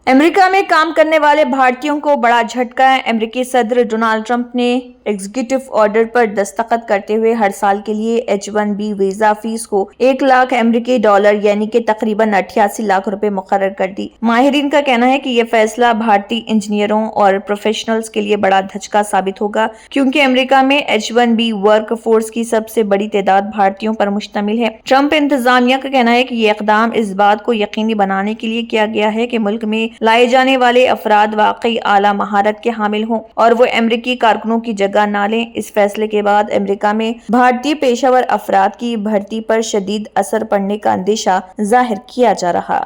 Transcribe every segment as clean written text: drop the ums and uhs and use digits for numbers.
America में काम करने वाले भारतीयों को बड़ा झटका है। अमेरिकी सदर डोनाल्ड ट्रंप ने एग्जीक्यूटिव ऑर्डर पर दस्तखत करते हुए हर साल के लिए H-1B वीजा फीस को 1 लाख अमेरिकी डॉलर यानी कि तकरीबन 88 लाख रुपए मुकर्रर कर दी। माहिरीन का कहना है कि यह फैसला भारतीय इंजीनियरों और प्रोफेशनल्स के लिए बड़ा धचका साबित होगा, क्योंकि अमेरिका में H-1B वर्क फोर्स की सबसे बड़ी तादाद भारतीयों पर मुश्तमिल है। ट्रंप इंतजामिया का कहना है कि यह इकदाम इस बात को यकीनी बनाने के लिए किया गया है कि मुल्क में लाए जाने वाले अफराद वाकई आला महारत के हामिल हों और वो अमेरिकी कारकुनों की जगह ना लें। इस फैसले के बाद अमेरिका में भारतीय पेशावर अफराद की भर्ती पर शदीद असर पड़ने का अंदेशा जाहिर किया जा रहा।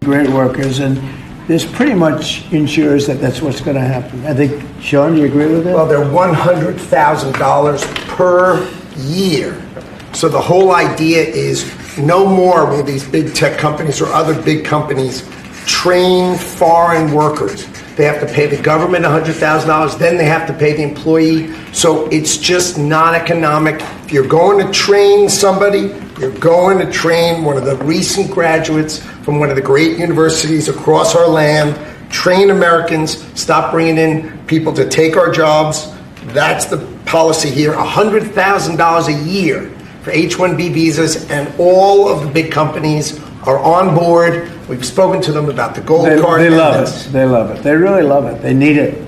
Great workers, and this pretty much ensures that that's what's going to happen. I think, Sean, you agree with that? Well, they're $100,000 per year. So the whole idea is no more will these big tech companies or other big companies train foreign workers. They have to pay the government $100,000, then they have to pay the employee. So it's just not economic. If you're going to train somebody, you're going to train one of the recent graduates from one of the great universities across our land. Train Americans, stop bringing in people to take our jobs. That's the policy here. $100,000 a year for H-1B visas, and all of the big companies are on board. We've spoken to them about the gold card. They love it. They love it. They really love it. They need it.